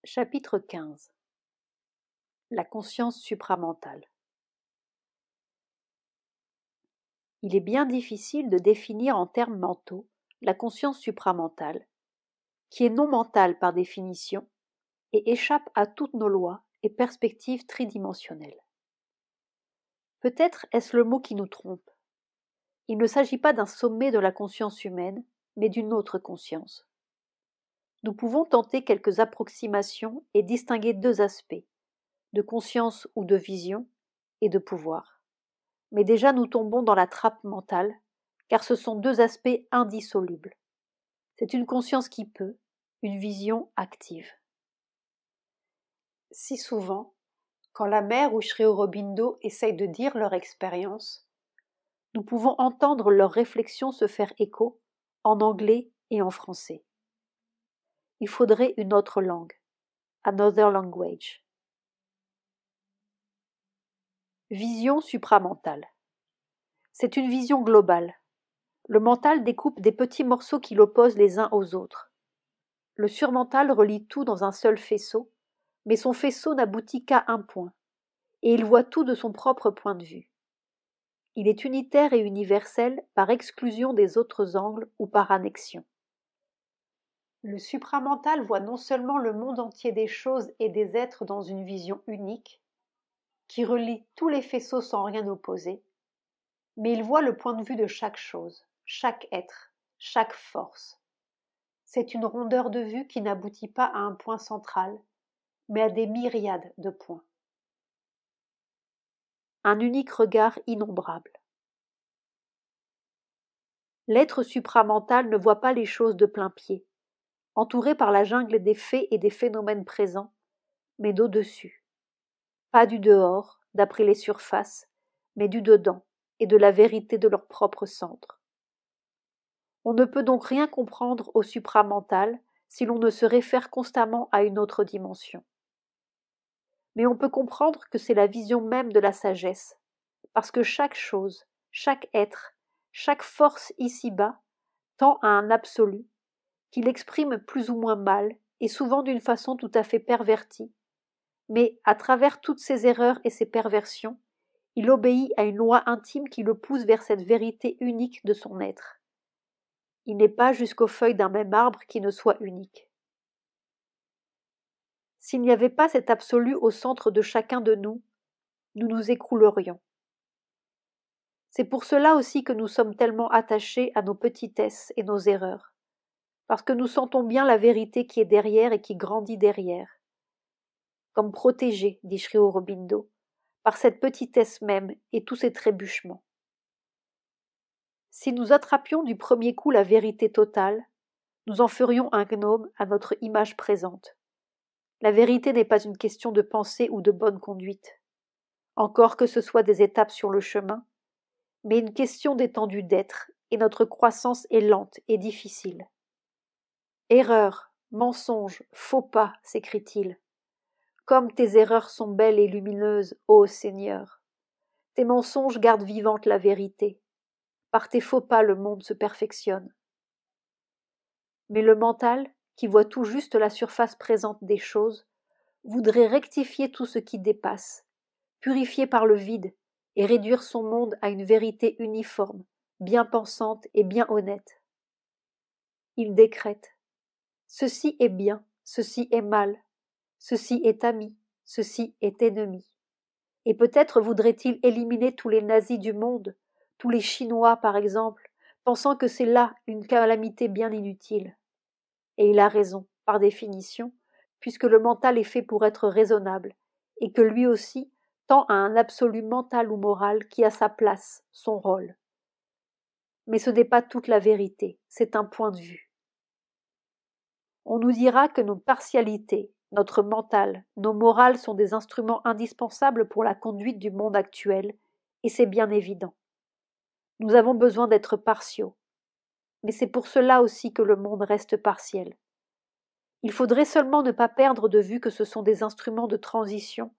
Chapitre 15. La conscience supramentale. Il est bien difficile de définir en termes mentaux la conscience supramentale, qui est non mentale par définition et échappe à toutes nos lois et perspectives tridimensionnelles. Peut-être est-ce le mot qui nous trompe. Il ne s'agit pas d'un sommet de la conscience humaine, mais d'une autre conscience. Nous pouvons tenter quelques approximations et distinguer deux aspects, de conscience ou de vision, et de pouvoir. Mais déjà nous tombons dans la trappe mentale, car ce sont deux aspects indissolubles. C'est une conscience qui peut, une vision active. Si souvent, quand la mère ou Sri Aurobindo essayent de dire leur expérience, nous pouvons entendre leurs réflexions se faire écho en anglais et en français. Il faudrait une autre langue, another language. Vision supramentale. C'est une vision globale. Le mental découpe des petits morceaux qui l'opposent les uns aux autres. Le surmental relie tout dans un seul faisceau, mais son faisceau n'aboutit qu'à un point, et il voit tout de son propre point de vue. Il est unitaire et universel par exclusion des autres angles ou par annexion. Le supramental voit non seulement le monde entier des choses et des êtres dans une vision unique, qui relie tous les faisceaux sans rien opposer, mais il voit le point de vue de chaque chose, chaque être, chaque force. C'est une rondeur de vue qui n'aboutit pas à un point central, mais à des myriades de points. Un unique regard innombrable. L'être supramental ne voit pas les choses de plein pied, entouré par la jungle des faits et des phénomènes présents, mais d'au-dessus. Pas du dehors, d'après les surfaces, mais du dedans et de la vérité de leur propre centre. On ne peut donc rien comprendre au supramental si l'on ne se réfère constamment à une autre dimension. Mais on peut comprendre que c'est la vision même de la sagesse, parce que chaque chose, chaque être, chaque force ici-bas tend à un absolu, qu'il exprime plus ou moins mal, et souvent d'une façon tout à fait pervertie, mais à travers toutes ses erreurs et ses perversions, il obéit à une loi intime qui le pousse vers cette vérité unique de son être. Il n'est pas jusqu'aux feuilles d'un même arbre qui ne soit unique. S'il n'y avait pas cet absolu au centre de chacun de nous, nous nous écroulerions. C'est pour cela aussi que nous sommes tellement attachés à nos petitesses et nos erreurs, parce que nous sentons bien la vérité qui est derrière et qui grandit derrière. Comme protégés, dit Sri Aurobindo, par cette petitesse même et tous ces trébuchements. Si nous attrapions du premier coup la vérité totale, nous en ferions un gnome à notre image présente. La vérité n'est pas une question de pensée ou de bonne conduite, encore que ce soit des étapes sur le chemin, mais une question d'étendue d'être, et notre croissance est lente et difficile. Erreur, mensonge, faux pas, s'écrie-t-il. Comme tes erreurs sont belles et lumineuses, ô Seigneur. Tes mensonges gardent vivante la vérité. Par tes faux pas, le monde se perfectionne. Mais le mental, qui voit tout juste la surface présente des choses, voudrait rectifier tout ce qui dépasse, purifier par le vide et réduire son monde à une vérité uniforme, bien pensante et bien honnête. Il décrète. Ceci est bien, ceci est mal, ceci est ami, ceci est ennemi. Et peut-être voudrait-il éliminer tous les nazis du monde, tous les Chinois par exemple, pensant que c'est là une calamité bien inutile. Et il a raison, par définition, puisque le mental est fait pour être raisonnable, et que lui aussi tend à un absolu mental ou moral qui a sa place, son rôle. Mais ce n'est pas toute la vérité, c'est un point de vue. On nous dira que nos partialités, notre mental, nos morales sont des instruments indispensables pour la conduite du monde actuel, et c'est bien évident. Nous avons besoin d'être partiaux, mais c'est pour cela aussi que le monde reste partiel. Il faudrait seulement ne pas perdre de vue que ce sont des instruments de transition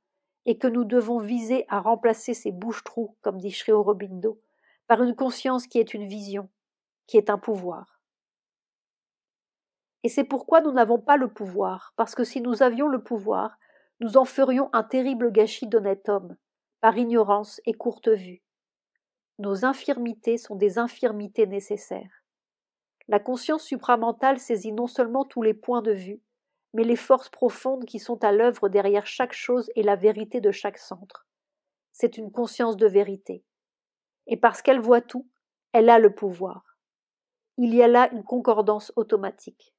et que nous devons viser à remplacer ces bouche-trous, comme dit Sri Aurobindo, par une conscience qui est une vision, qui est un pouvoir. Et c'est pourquoi nous n'avons pas le pouvoir, parce que si nous avions le pouvoir, nous en ferions un terrible gâchis d'honnête homme, par ignorance et courte vue. Nos infirmités sont des infirmités nécessaires. La conscience supramentale saisit non seulement tous les points de vue, mais les forces profondes qui sont à l'œuvre derrière chaque chose et la vérité de chaque centre. C'est une conscience de vérité. Et parce qu'elle voit tout, elle a le pouvoir. Il y a là une concordance automatique.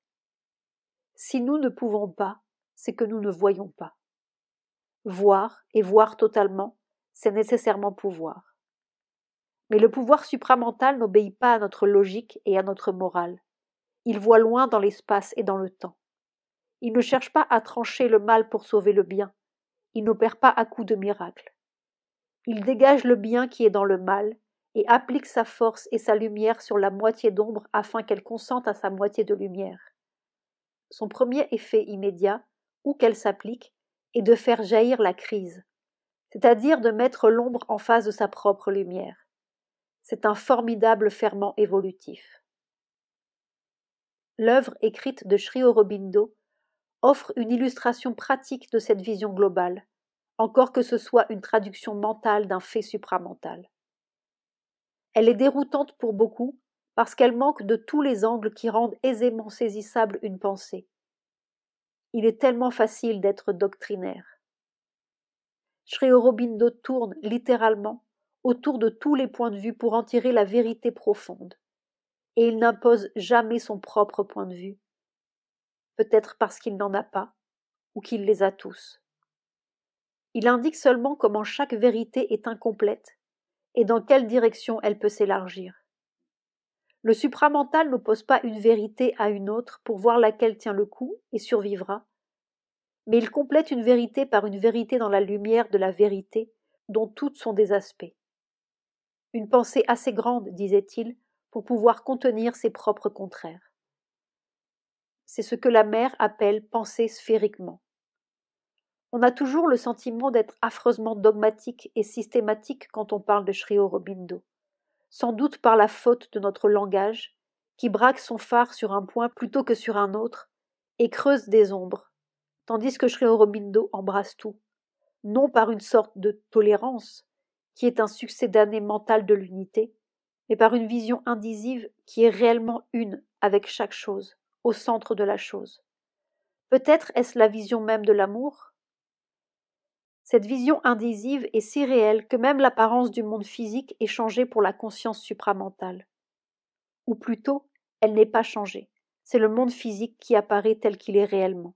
Si nous ne pouvons pas, c'est que nous ne voyons pas. Voir, et voir totalement, c'est nécessairement pouvoir. Mais le pouvoir supramental n'obéit pas à notre logique et à notre morale. Il voit loin dans l'espace et dans le temps. Il ne cherche pas à trancher le mal pour sauver le bien. Il n'opère pas à coups de miracle. Il dégage le bien qui est dans le mal et applique sa force et sa lumière sur la moitié d'ombre afin qu'elle consente à sa moitié de lumière. Son premier effet immédiat, où qu'elle s'applique, est de faire jaillir la crise, c'est-à-dire de mettre l'ombre en face de sa propre lumière. C'est un formidable ferment évolutif. L'œuvre écrite de Sri Aurobindo offre une illustration pratique de cette vision globale, encore que ce soit une traduction mentale d'un fait supramental. Elle est déroutante pour beaucoup parce qu'elle manque de tous les angles qui rendent aisément saisissable une pensée. Il est tellement facile d'être doctrinaire. Sri Aurobindo tourne, littéralement, autour de tous les points de vue pour en tirer la vérité profonde. Et il n'impose jamais son propre point de vue, peut-être parce qu'il n'en a pas, ou qu'il les a tous. Il indique seulement comment chaque vérité est incomplète et dans quelle direction elle peut s'élargir. Le supramental n'oppose pas une vérité à une autre pour voir laquelle tient le coup et survivra, mais il complète une vérité par une vérité dans la lumière de la vérité, dont toutes sont des aspects. Une pensée assez grande, disait-il, pour pouvoir contenir ses propres contraires. C'est ce que la mère appelle penser sphériquement. On a toujours le sentiment d'être affreusement dogmatique et systématique quand on parle de Sri Aurobindo, sans doute par la faute de notre langage, qui braque son phare sur un point plutôt que sur un autre, et creuse des ombres, tandis que Sri Aurobindo embrasse tout, non par une sorte de tolérance, qui est un succédané mental de l'unité, mais par une vision indisive qui est réellement une avec chaque chose, au centre de la chose. Peut-être est-ce la vision même de l'amour ? Cette vision indisive est si réelle que même l'apparence du monde physique est changée pour la conscience supramentale. Ou plutôt, elle n'est pas changée, c'est le monde physique qui apparaît tel qu'il est réellement.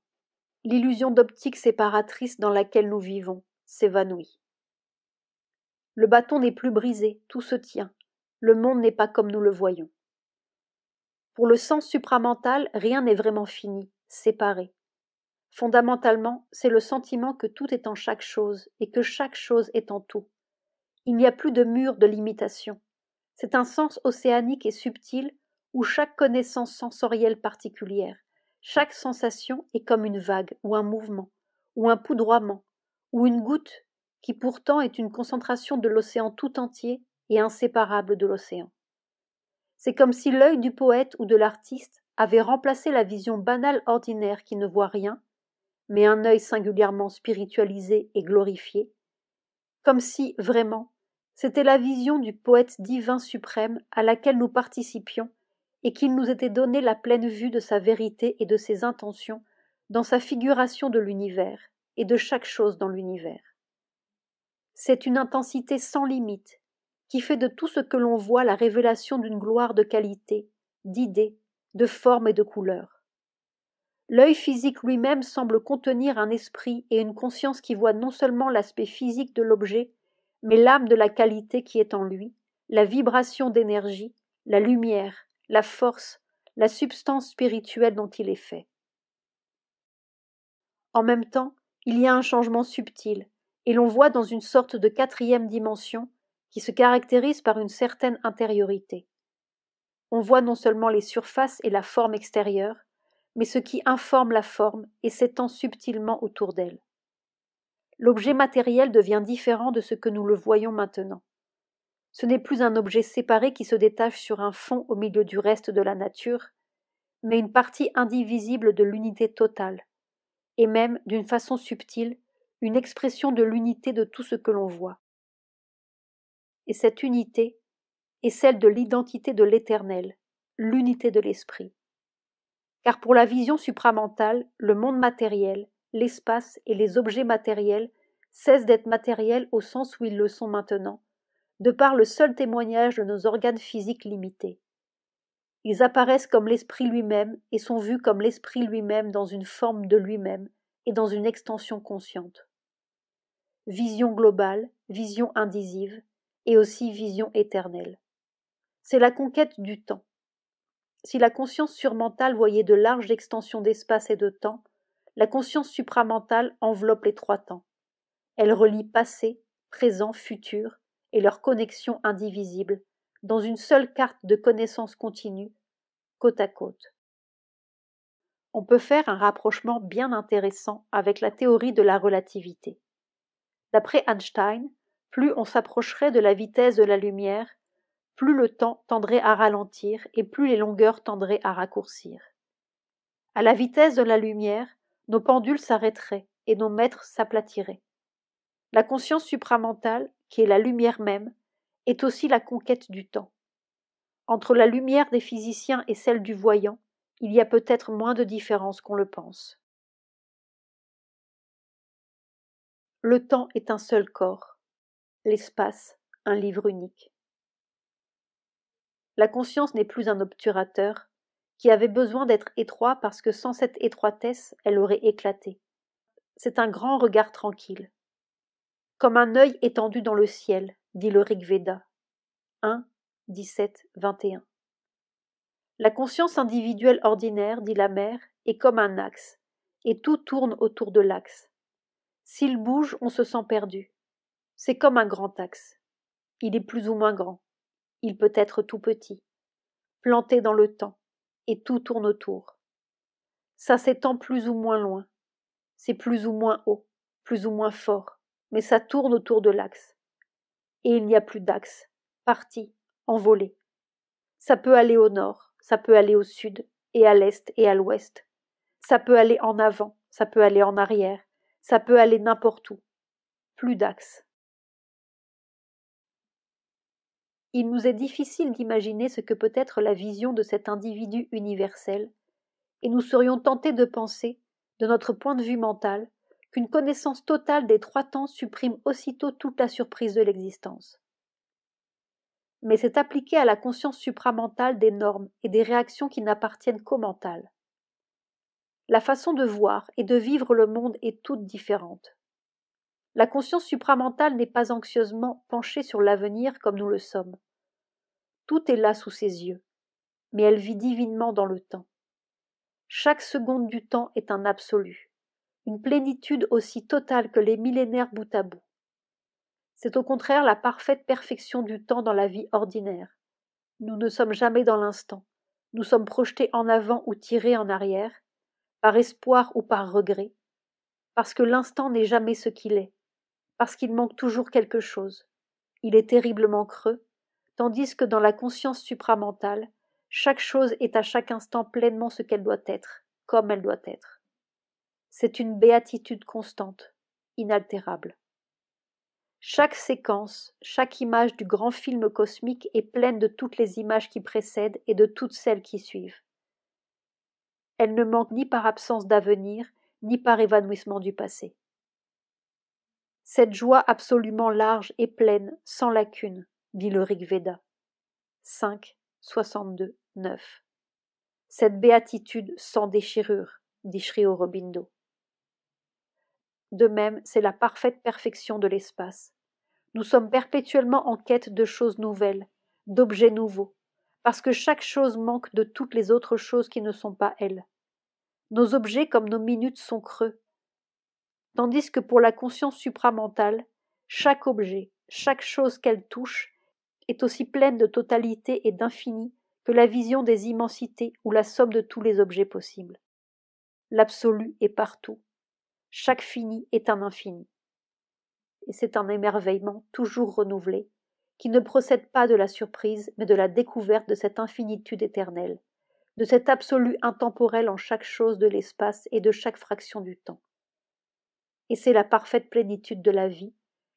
L'illusion d'optique séparatrice dans laquelle nous vivons s'évanouit. Le bâton n'est plus brisé, tout se tient. Le monde n'est pas comme nous le voyons. Pour le sens supramental, rien n'est vraiment fini, séparé. Fondamentalement, c'est le sentiment que tout est en chaque chose et que chaque chose est en tout. Il n'y a plus de mur de limitation. C'est un sens océanique et subtil où chaque connaissance sensorielle particulière, chaque sensation est comme une vague ou un mouvement, ou un poudroiement, ou une goutte qui pourtant est une concentration de l'océan tout entier et inséparable de l'océan. C'est comme si l'œil du poète ou de l'artiste avait remplacé la vision banale ordinaire qui ne voit rien, mais un œil singulièrement spiritualisé et glorifié, comme si, vraiment, c'était la vision du poète divin suprême à laquelle nous participions et qu'il nous était donné la pleine vue de sa vérité et de ses intentions dans sa figuration de l'univers et de chaque chose dans l'univers. C'est une intensité sans limite qui fait de tout ce que l'on voit la révélation d'une gloire de qualité, d'idées, de formes et de couleurs. L'œil physique lui-même semble contenir un esprit et une conscience qui voient non seulement l'aspect physique de l'objet, mais l'âme de la qualité qui est en lui, la vibration d'énergie, la lumière, la force, la substance spirituelle dont il est fait. En même temps, il y a un changement subtil, et l'on voit dans une sorte de quatrième dimension qui se caractérise par une certaine intériorité. On voit non seulement les surfaces et la forme extérieure, mais ce qui informe la forme et s'étend subtilement autour d'elle. L'objet matériel devient différent de ce que nous le voyons maintenant. Ce n'est plus un objet séparé qui se détache sur un fond au milieu du reste de la nature, mais une partie indivisible de l'unité totale, et même, d'une façon subtile, une expression de l'unité de tout ce que l'on voit. Et cette unité est celle de l'identité de l'Éternel, l'unité de l'Esprit. Car pour la vision supramentale, le monde matériel, l'espace et les objets matériels cessent d'être matériels au sens où ils le sont maintenant, de par le seul témoignage de nos organes physiques limités. Ils apparaissent comme l'esprit lui-même et sont vus comme l'esprit lui-même dans une forme de lui-même et dans une extension consciente. Vision globale, vision indisive, et aussi vision éternelle. C'est la conquête du temps. Si la conscience surmentale voyait de larges extensions d'espace et de temps, la conscience supramentale enveloppe les trois temps. Elle relie passé, présent, futur, et leur connexion indivisible, dans une seule carte de connaissance continue, côte à côte. On peut faire un rapprochement bien intéressant avec la théorie de la relativité. D'après Einstein, plus on s'approcherait de la vitesse de la lumière, plus le temps tendrait à ralentir et plus les longueurs tendraient à raccourcir. À la vitesse de la lumière, nos pendules s'arrêteraient et nos mètres s'aplatiraient. La conscience supramentale, qui est la lumière même, est aussi la conquête du temps. Entre la lumière des physiciens et celle du voyant, il y a peut-être moins de différence qu'on le pense. Le temps est un seul corps, l'espace, un livre unique. La conscience n'est plus un obturateur, qui avait besoin d'être étroit parce que sans cette étroitesse, elle aurait éclaté. C'est un grand regard tranquille. Comme un œil étendu dans le ciel, dit le Rig Veda. 1, 17, 21. La conscience individuelle ordinaire, dit la mère, est comme un axe, et tout tourne autour de l'axe. S'il bouge, on se sent perdu. C'est comme un grand axe. Il est plus ou moins grand. Il peut être tout petit, planté dans le temps, et tout tourne autour. Ça s'étend plus ou moins loin. C'est plus ou moins haut, plus ou moins fort, mais ça tourne autour de l'axe. Et il n'y a plus d'axe, parti, envolé. Ça peut aller au nord, ça peut aller au sud, et à l'est et à l'ouest. Ça peut aller en avant, ça peut aller en arrière, ça peut aller n'importe où. Plus d'axe. Il nous est difficile d'imaginer ce que peut être la vision de cet individu universel, et nous serions tentés de penser, de notre point de vue mental, qu'une connaissance totale des trois temps supprime aussitôt toute la surprise de l'existence. Mais c'est appliqué à la conscience supramentale des normes et des réactions qui n'appartiennent qu'au mental. La façon de voir et de vivre le monde est toute différente. La conscience supramentale n'est pas anxieusement penchée sur l'avenir comme nous le sommes. Tout est là sous ses yeux, mais elle vit divinement dans le temps. Chaque seconde du temps est un absolu, une plénitude aussi totale que les millénaires bout à bout. C'est au contraire la parfaite perfection du temps dans la vie ordinaire. Nous ne sommes jamais dans l'instant, nous sommes projetés en avant ou tirés en arrière, par espoir ou par regret, parce que l'instant n'est jamais ce qu'il est, parce qu'il manque toujours quelque chose. Il est terriblement creux, tandis que dans la conscience supramentale, chaque chose est à chaque instant pleinement ce qu'elle doit être, comme elle doit être. C'est une béatitude constante, inaltérable. Chaque séquence, chaque image du grand film cosmique est pleine de toutes les images qui précèdent et de toutes celles qui suivent. Elle ne manque ni par absence d'avenir, ni par évanouissement du passé. Cette joie absolument large et pleine, sans lacune, dit le Rig Veda. 5, 62, 9. Cette béatitude sans déchirure, dit Sri Aurobindo. De même, c'est la parfaite perfection de l'espace. Nous sommes perpétuellement en quête de choses nouvelles, d'objets nouveaux, parce que chaque chose manque de toutes les autres choses qui ne sont pas elles. Nos objets comme nos minutes sont creux, tandis que pour la conscience supramentale, chaque objet, chaque chose qu'elle touche, est aussi pleine de totalité et d'infini que la vision des immensités ou la somme de tous les objets possibles. L'absolu est partout. Chaque fini est un infini. Et c'est un émerveillement toujours renouvelé, qui ne procède pas de la surprise, mais de la découverte de cette infinitude éternelle, de cet absolu intemporel en chaque chose de l'espace et de chaque fraction du temps. Et c'est la parfaite plénitude de la vie,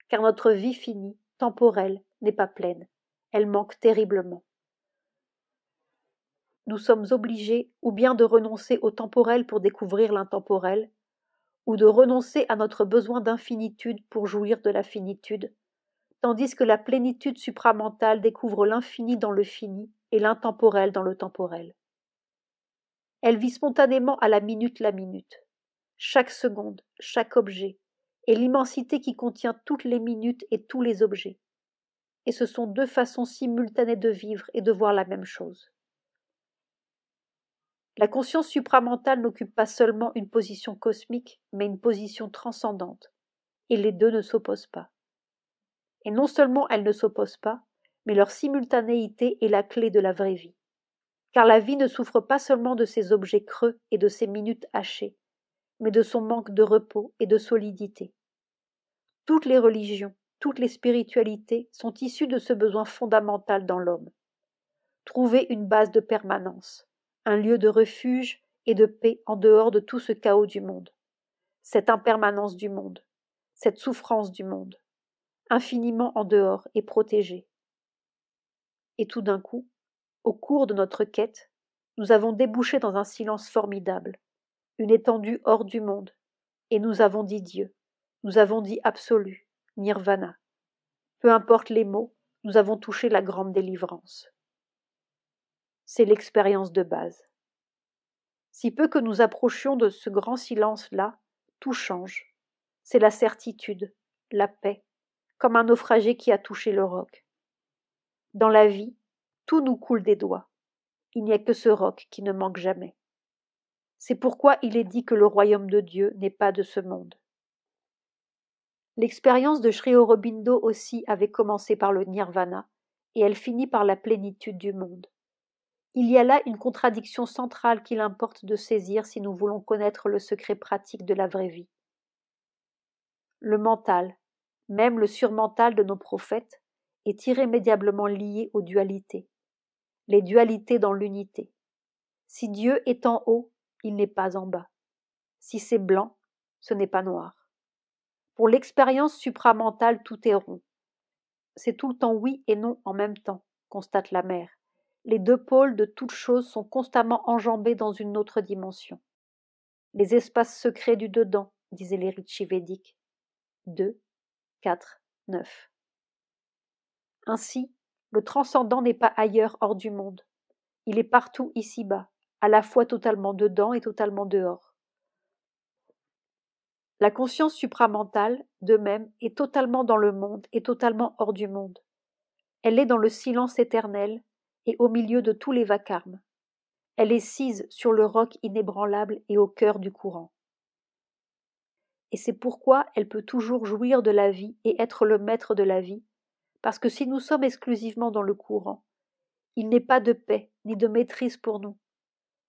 car notre vie finie, temporelle, n'est pas pleine, elle manque terriblement. Nous sommes obligés ou bien de renoncer au temporel pour découvrir l'intemporel, ou de renoncer à notre besoin d'infinitude pour jouir de la finitude, tandis que la plénitude supramentale découvre l'infini dans le fini et l'intemporel dans le temporel. Elle vit spontanément à la minute, chaque seconde, chaque objet, et l'immensité qui contient toutes les minutes et tous les objets. Et ce sont deux façons simultanées de vivre et de voir la même chose. La conscience supramentale n'occupe pas seulement une position cosmique, mais une position transcendante, et les deux ne s'opposent pas. Et non seulement elles ne s'opposent pas, mais leur simultanéité est la clé de la vraie vie. Car la vie ne souffre pas seulement de ses objets creux et de ses minutes hachées, mais de son manque de repos et de solidité. Toutes les religions, toutes les spiritualités sont issues de ce besoin fondamental dans l'homme. Trouver une base de permanence, un lieu de refuge et de paix en dehors de tout ce chaos du monde, cette impermanence du monde, cette souffrance du monde, infiniment en dehors et protégée. Et tout d'un coup, au cours de notre quête, nous avons débouché dans un silence formidable, une étendue hors du monde, et nous avons dit Dieu, nous avons dit absolu, nirvana. Peu importe les mots, nous avons touché la grande délivrance. C'est l'expérience de base. Si peu que nous approchions de ce grand silence-là, tout change. C'est la certitude, la paix, comme un naufragé qui a touché le roc. Dans la vie, tout nous coule des doigts. Il n'y a que ce roc qui ne manque jamais. C'est pourquoi il est dit que le royaume de Dieu n'est pas de ce monde. L'expérience de Sri Aurobindo aussi avait commencé par le nirvana, et elle finit par la plénitude du monde. Il y a là une contradiction centrale qu'il importe de saisir si nous voulons connaître le secret pratique de la vraie vie. Le mental, même le surmental de nos prophètes, est irrémédiablement lié aux dualités. Les dualités dans l'unité. Si Dieu est en haut, il n'est pas en bas. Si c'est blanc, ce n'est pas noir. Pour l'expérience supramentale, tout est rond. C'est tout le temps oui et non en même temps, constate la mère. Les deux pôles de toute chose sont constamment enjambés dans une autre dimension. Les espaces secrets du dedans, disaient les Rishi védiques. 2, 4, 9. Ainsi, le transcendant n'est pas ailleurs hors du monde. Il est partout ici-bas, à la fois totalement dedans et totalement dehors. La conscience supramentale, de même, est totalement dans le monde et totalement hors du monde. Elle est dans le silence éternel et au milieu de tous les vacarmes. Elle est sise sur le roc inébranlable et au cœur du courant. Et c'est pourquoi elle peut toujours jouir de la vie et être le maître de la vie, parce que si nous sommes exclusivement dans le courant, il n'est pas de paix ni de maîtrise pour nous.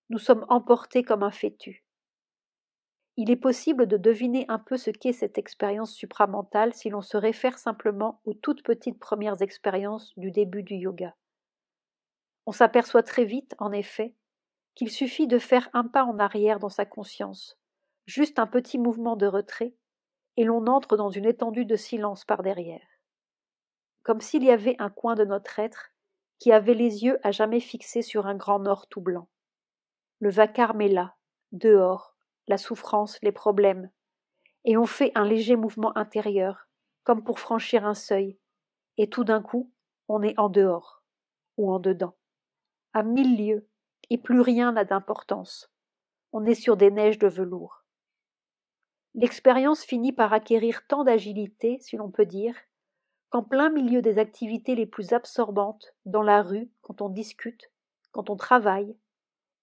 Nous sommes emportés comme un fétu. Il est possible de deviner un peu ce qu'est cette expérience supramentale si l'on se réfère simplement aux toutes petites premières expériences du début du yoga. On s'aperçoit très vite, en effet, qu'il suffit de faire un pas en arrière dans sa conscience, juste un petit mouvement de retrait, et l'on entre dans une étendue de silence par derrière. Comme s'il y avait un coin de notre être qui avait les yeux à jamais fixés sur un grand nord tout blanc. Le vacarme est là, dehors, la souffrance, les problèmes, et on fait un léger mouvement intérieur, comme pour franchir un seuil, et tout d'un coup, on est en dehors, ou en dedans, à 1000 lieues, et plus rien n'a d'importance. On est sur des neiges de velours. L'expérience finit par acquérir tant d'agilité, si l'on peut dire, qu'en plein milieu des activités les plus absorbantes, dans la rue, quand on discute, quand on travaille,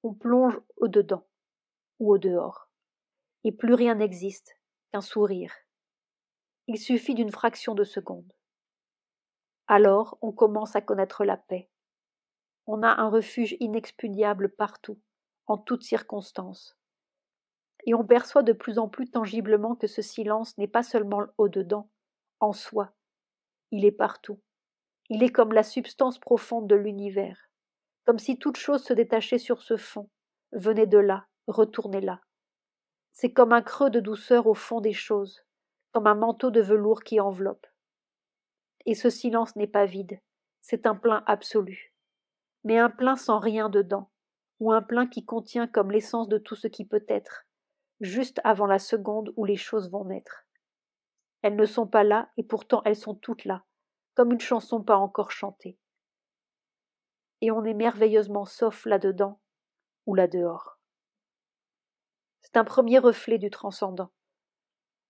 on plonge au-dedans, ou au-dehors, et plus rien n'existe qu'un sourire. Il suffit d'une fraction de seconde. Alors on commence à connaître la paix. On a un refuge inexpugnable partout, en toutes circonstances. Et on perçoit de plus en plus tangiblement que ce silence n'est pas seulement au-dedans, en soi. Il est partout. Il est comme la substance profonde de l'univers, comme si toute chose se détachait sur ce fond, venait de là, retournait là. C'est comme un creux de douceur au fond des choses, comme un manteau de velours qui enveloppe. Et ce silence n'est pas vide, c'est un plein absolu, mais un plein sans rien dedans, ou un plein qui contient comme l'essence de tout ce qui peut être, juste avant la seconde où les choses vont naître. Elles ne sont pas là, et pourtant elles sont toutes là, comme une chanson pas encore chantée. Et on est merveilleusement sauf là-dedans ou là-dehors. C'est un premier reflet du transcendant.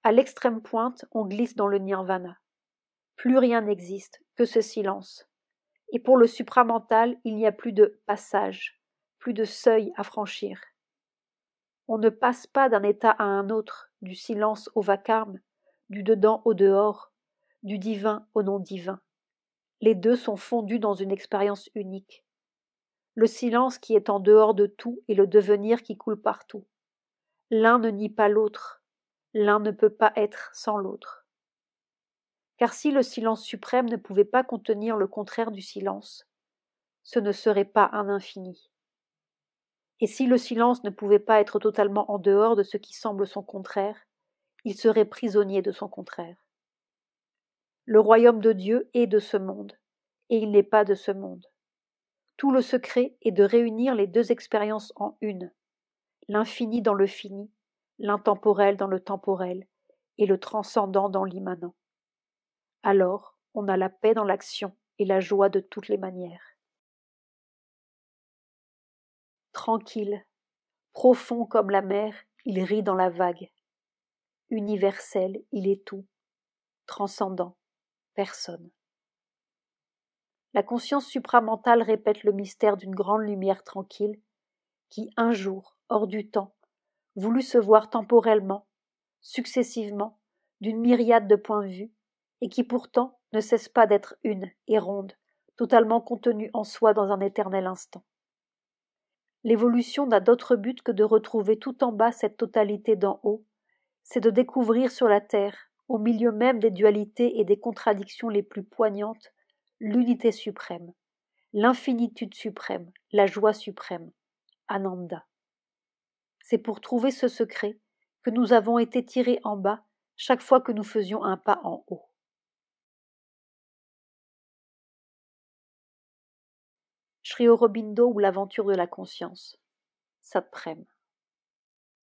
À l'extrême pointe, on glisse dans le nirvana. Plus rien n'existe que ce silence. Et pour le supramental, il n'y a plus de passage, plus de seuil à franchir. On ne passe pas d'un état à un autre, du silence au vacarme, du dedans au dehors, du divin au non divin. Les deux sont fondus dans une expérience unique. Le silence qui est en dehors de tout et le devenir qui coule partout. L'un ne nie pas l'autre, l'un ne peut pas être sans l'autre. Car si le silence suprême ne pouvait pas contenir le contraire du silence, ce ne serait pas un infini. Et si le silence ne pouvait pas être totalement en dehors de ce qui semble son contraire, il serait prisonnier de son contraire. Le royaume de Dieu est de ce monde, et il n'est pas de ce monde. Tout le secret est de réunir les deux expériences en une, l'infini dans le fini, l'intemporel dans le temporel, et le transcendant dans l'immanent. Alors, on a la paix dans l'action et la joie de toutes les manières. Tranquille, profond comme la mer, il rit dans la vague. Universel, il est tout. Transcendant, personne. La conscience supramentale répète le mystère d'une grande lumière tranquille qui, un jour, hors du temps, voulut se voir temporellement, successivement, d'une myriade de points de vue, et qui pourtant ne cesse pas d'être une et ronde, totalement contenue en soi dans un éternel instant. L'évolution n'a d'autre but que de retrouver tout en bas cette totalité d'en haut, c'est de découvrir sur la terre, au milieu même des dualités et des contradictions les plus poignantes, l'unité suprême, l'infinitude suprême, la joie suprême, Ananda. C'est pour trouver ce secret que nous avons été tirés en bas chaque fois que nous faisions un pas en haut. Sri Aurobindo ou l'aventure de la conscience. Satprem.